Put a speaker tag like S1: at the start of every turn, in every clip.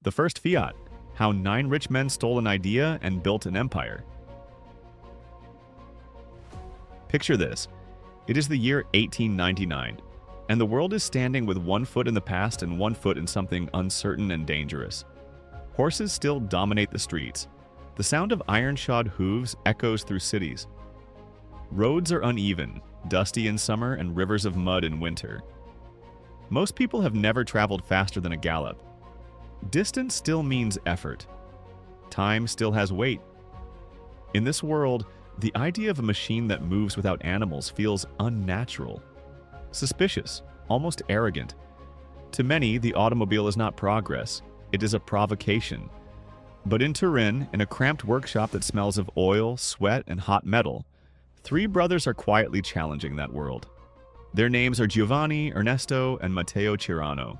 S1: The first Fiat, how 9 rich men stole an idea and built an empire. Picture this. It is the year 1899, and the world is standing with one foot in the past and one foot in something uncertain and dangerous. Horses still dominate the streets. The sound of iron-shod hooves echoes through cities. Roads are uneven, dusty in summer and rivers of mud in winter. Most people have never traveled faster than a gallop. Distance still means effort. Time still has weight. In this world, the idea of a machine that moves without animals feels unnatural, suspicious, almost arrogant. To many, the automobile is not progress, it is a provocation. But in Turin, in a cramped workshop that smells of oil, sweat, and hot metal, 3 brothers are quietly challenging that world. Their names are Giovanni, Ernesto, and Matteo Ceirano.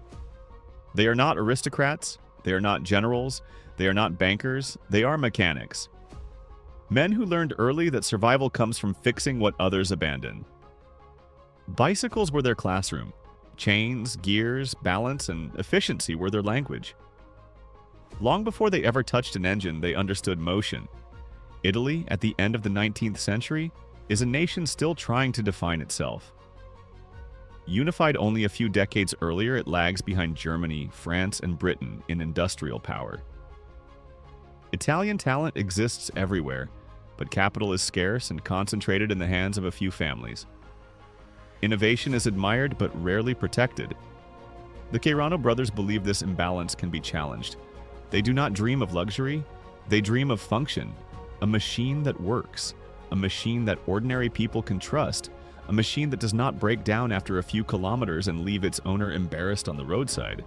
S1: They are not aristocrats, they are not generals, they are not bankers, they are mechanics. Men who learned early that survival comes from fixing what others abandon. Bicycles were their classroom. Chains, gears, balance, and efficiency were their language. Long before they ever touched an engine, they understood motion. Italy, at the end of the 19th century, is a nation still trying to define itself. Unified only a few decades earlier, it lags behind Germany, France, and Britain in industrial power. Italian talent exists everywhere, but capital is scarce and concentrated in the hands of a few families. Innovation is admired but rarely protected. The Ceirano brothers believe this imbalance can be challenged. They do not dream of luxury, they dream of function, a machine that works, a machine that ordinary people can trust, a machine that does not break down after a few kilometers and leave its owner embarrassed on the roadside.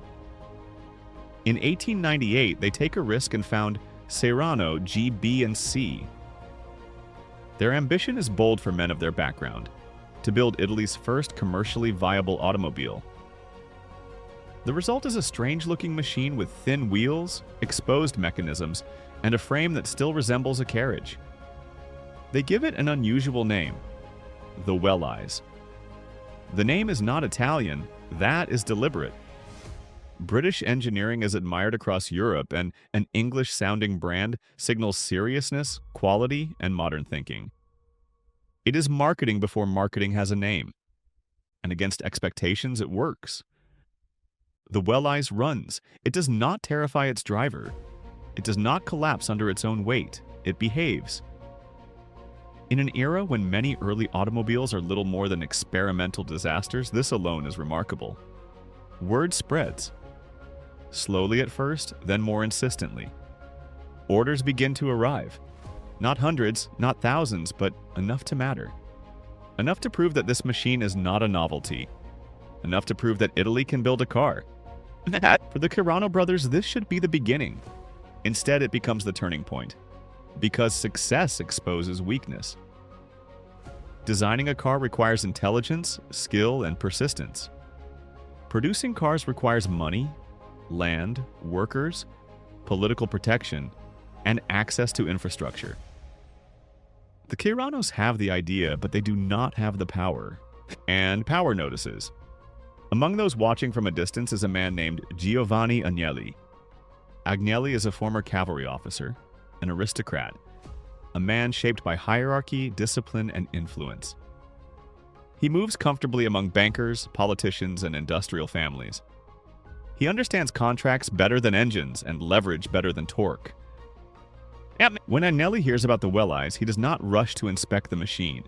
S1: In 1898, they take a risk and found Ceirano G, B, and C. Their ambition is bold for men of their background, to build Italy's first commercially viable automobile. The result is a strange-looking machine with thin wheels, exposed mechanisms, and a frame that still resembles a carriage. They give it an unusual name, the Welleyes. The name is not Italian, that is deliberate. British engineering is admired across Europe, and an English-sounding brand signals seriousness, quality, and modern thinking. It is marketing before marketing has a name. And against expectations, it works. The Welleyes runs. It does not terrify its driver. It does not collapse under its own weight. It behaves. In an era when many early automobiles are little more than experimental disasters, this alone is remarkable. Word spreads. Slowly at first, then more insistently. Orders begin to arrive. Not hundreds, not thousands, but enough to matter. Enough to prove that this machine is not a novelty. Enough to prove that Italy can build a car. For the Ceirano brothers, this should be the beginning. Instead, it becomes the turning point. Because success exposes weakness. Designing a car requires intelligence, skill, and persistence. Producing cars requires money, land, workers, political protection, and access to infrastructure. The Ceiranos have the idea, but they do not have the power. And power notices. Among those watching from a distance is a man named Giovanni Agnelli. Agnelli is a former cavalry officer, an aristocrat, a man shaped by hierarchy, discipline, and influence. He moves comfortably among bankers, politicians, and industrial families. He understands contracts better than engines and leverage better than torque. When Agnelli hears about the Welleyes, he does not rush to inspect the machine.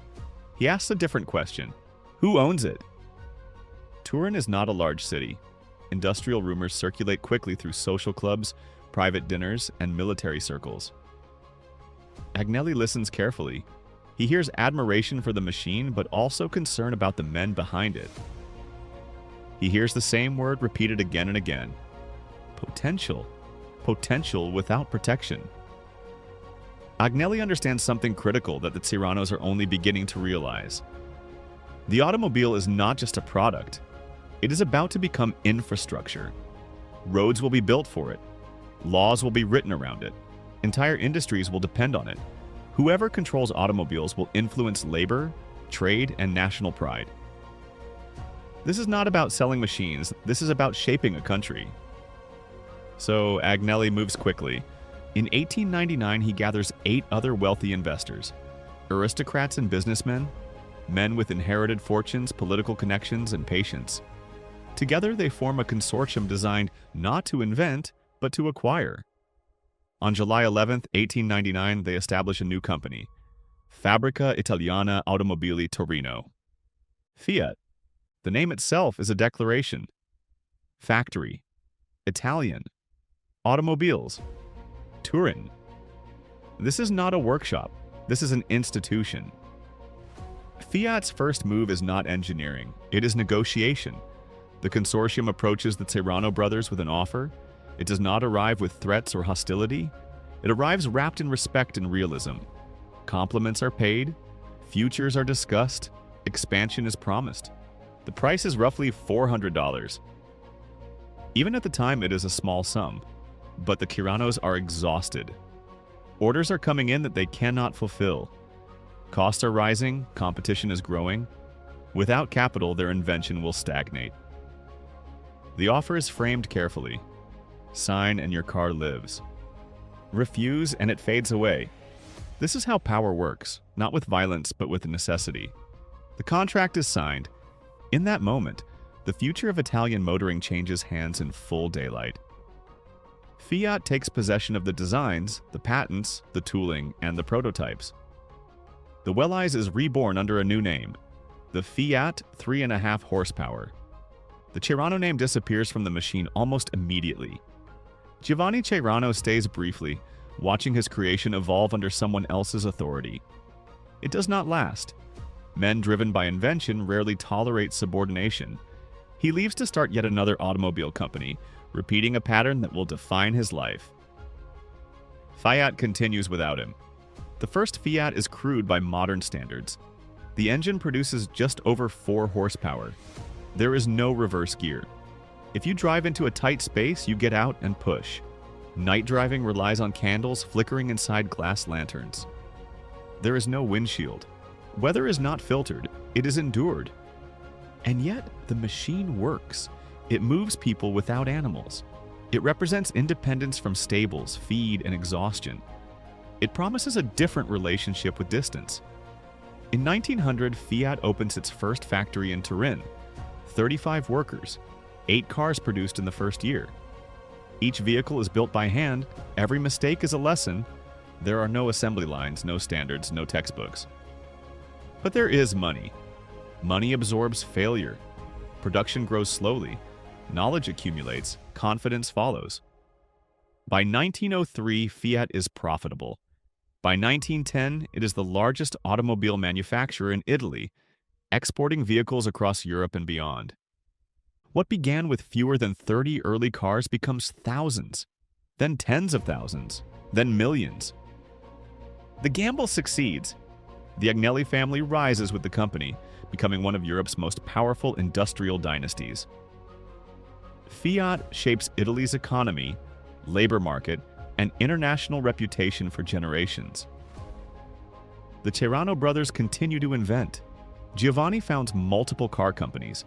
S1: He asks a different question. Who owns it? Turin is not a large city. Industrial rumors circulate quickly through social clubs, private dinners, and military circles. Agnelli listens carefully. He hears admiration for the machine, but also concern about the men behind it. He hears the same word repeated again and again. Potential. Potential without protection. Agnelli understands something critical that the Ceiranos are only beginning to realize. The automobile is not just a product. It is about to become infrastructure. Roads will be built for it. Laws will be written around it. Entire industries will depend on it. Whoever controls automobiles will influence labor, trade, and national pride. This is not about selling machines. This is about shaping a country. So Agnelli moves quickly. In 1899, he gathers 8 other wealthy investors, aristocrats and businessmen, men with inherited fortunes, political connections, and patience. Together, they form a consortium designed not to invent, but to acquire. On July 11, 1899, they establish a new company, Fabbrica Italiana Automobili Torino. Fiat. The name itself is a declaration. Factory. Italian. Automobiles. Turin. This is not a workshop. This is an institution. Fiat's first move is not engineering. It is negotiation. The consortium approaches the Ceirano brothers with an offer. It does not arrive with threats or hostility. It arrives wrapped in respect and realism. Compliments are paid. Futures are discussed. Expansion is promised. The price is roughly $400. Even at the time, it is a small sum. But the Ceiranos are exhausted. Orders are coming in that they cannot fulfill. Costs are rising, competition is growing. Without capital, their invention will stagnate. The offer is framed carefully. Sign and your car lives. Refuse and it fades away. This is how power works, not with violence but with necessity. The contract is signed. In that moment, the future of Italian motoring changes hands in full daylight. Fiat takes possession of the designs, the patents, the tooling, and the prototypes. The Welleyes is reborn under a new name, the Fiat 3.5 horsepower. The Ceirano name disappears from the machine almost immediately. Giovanni Ceirano stays briefly, watching his creation evolve under someone else's authority. It does not last. Men driven by invention rarely tolerate subordination. He leaves to start yet another automobile company, repeating a pattern that will define his life. Fiat continues without him. The first Fiat is crude by modern standards. The engine produces just over 4 horsepower. There is no reverse gear. If you drive into a tight space, you get out and push. Night driving relies on candles flickering inside glass lanterns. There is no windshield. Weather is not filtered. It is endured. And yet, the machine works. It moves people without animals. It represents independence from stables, feed, and exhaustion. It promises a different relationship with distance. In 1900, Fiat opens its first factory in Turin. 35 workers, 8 cars produced in the first year. Each vehicle is built by hand. Every mistake is a lesson. There are no assembly lines, no standards, no textbooks. But there is money. Money absorbs failure. Production grows slowly. Knowledge accumulates. Confidence follows. By 1903, Fiat is profitable. By 1910, it is the largest automobile manufacturer in Italy, exporting vehicles across Europe and beyond. What began with fewer than 30 early cars becomes thousands, then tens of thousands, then millions. The gamble succeeds. The Agnelli family rises with the company, becoming one of Europe's most powerful industrial dynasties. Fiat shapes Italy's economy, labor market, and international reputation for generations. The Ceirano brothers continue to invent. Giovanni founds multiple car companies.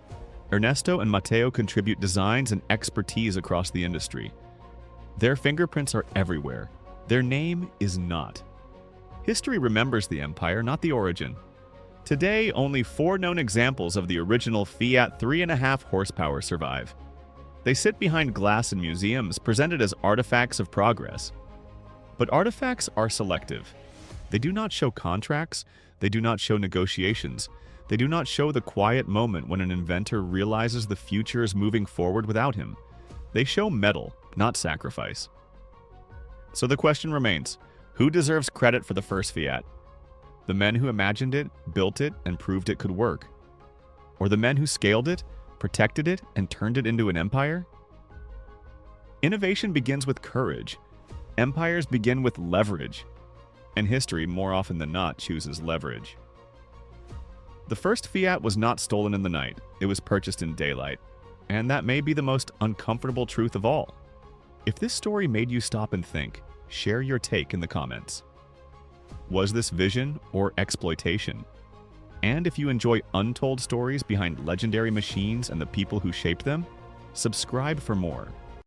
S1: Ernesto and Matteo contribute designs and expertise across the industry. Their fingerprints are everywhere. Their name is not. History remembers the empire, not the origin. Today, only 4 known examples of the original Fiat 3.5 horsepower survive. They sit behind glass in museums, presented as artifacts of progress. But artifacts are selective. They do not show contracts. They do not show negotiations. They do not show the quiet moment when an inventor realizes the future is moving forward without him. They show mettle, not sacrifice. So the question remains, who deserves credit for the first Fiat? The men who imagined it, built it, and proved it could work? Or the men who scaled it, protected it, and turned it into an empire? Innovation begins with courage. Empires begin with leverage. And history, more often than not, chooses leverage. The first Fiat was not stolen in the night. It was purchased in daylight. And that may be the most uncomfortable truth of all. If this story made you stop and think, share your take in the comments. Was this vision or exploitation? And if you enjoy untold stories behind legendary machines and the people who shaped them, subscribe for more.